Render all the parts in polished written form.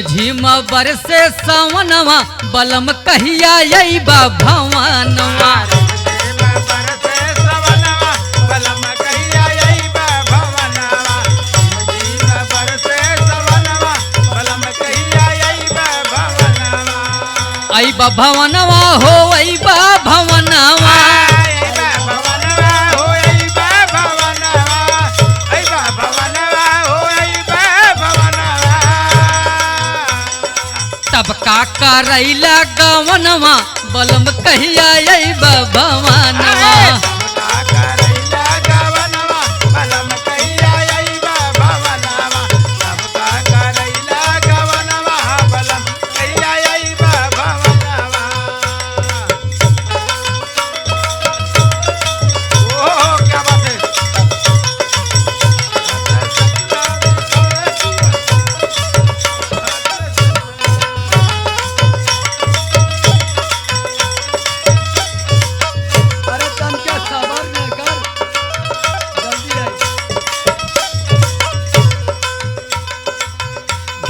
झिम बरसे सावनवा बलम कहिया अइबा भवनवा। अइबा भवनवा हो अइबा भवनवा। तब का करैला गवनवा बलम कहिया अइबा भवनवा।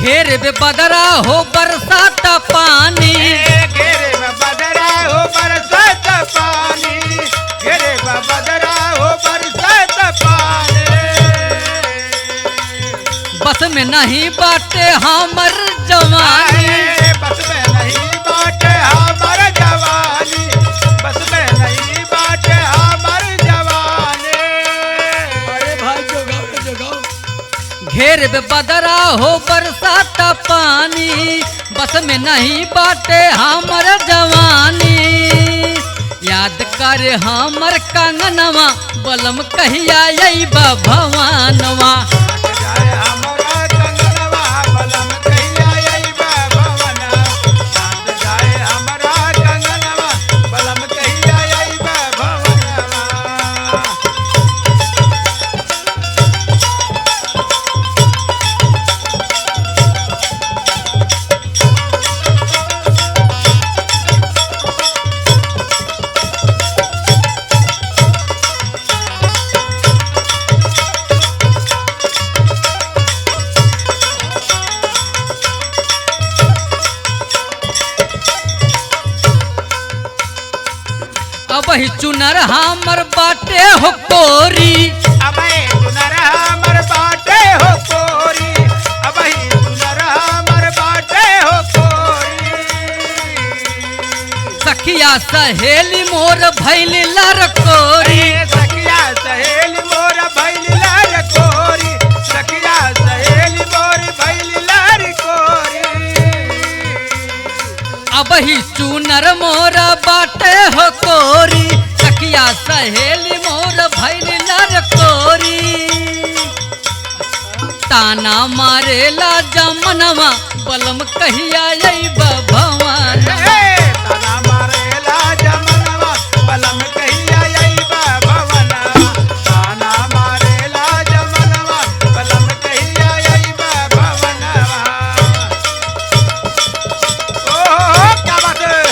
घेरे बे बदरा हो बरसात पानी। घेरे में बदरा हो बरसात पानी। घेरे में बदरा हो बरसात पानी। बस में नहीं बाटे हमर जवानी। बस में नहीं बाटे हमर जवानी। बस में नहीं बाटे हमर जवानी। अरे भाई जोगाओ जोगाओ। घेर बे बदरा हो बरसात पानी। बस में नहीं बाटे हमर जवानी। याद कर हमर कंगनवा बलम कहिया अइबा भवनवा। अब ही चुनर हमर बाटे हो कोरी। अब चुनर हमर बाटे हो कोरी। अब चुनर हमर बाटे हो कोरी। सखिया सहेली मोर भैल लरकोरी। सखिया सहेली मोर भैल लरकोरी। सखिया सहेली मोर भैल लरकोरी। अब ही चुनर मोर बाटे हो कोरी। सखिया सहेली मोर भैल लरकोरी। ताना मारेला जमनवा बलम कहिया अइबा भवनवा। ताना मारेला जमनवा बलम कहिया अइबा भवनवा। ताना मारेला जमनवा बलम कहिया अइबा भवनवा। ओहो क्या बात है।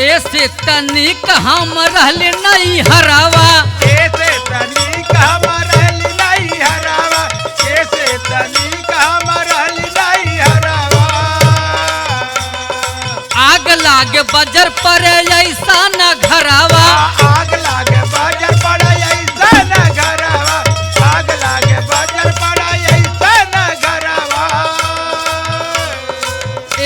ऐसे तनिक हम रहल नहीं हरावा। ऐसे तनिक हम रहल नहीं हरावा। ऐसे तनिक हम रहल नहीं हरावा। आग लागे बजर पड़े ऐसा न घरावा। आग लागे बजर पड़ा ऐसा न घरावा। आग लागे बजर पड़ा ऐसा न घरावा।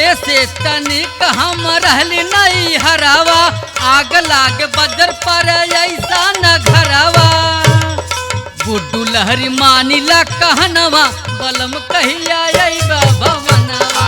ऐसे तनिक हम रहल नहीं हरावा। आग लागे बजर पड़े ऐसा न घरावा। गुड्डू लहरी मानिला कहनवा बलम कहिया अइबा भवनवा।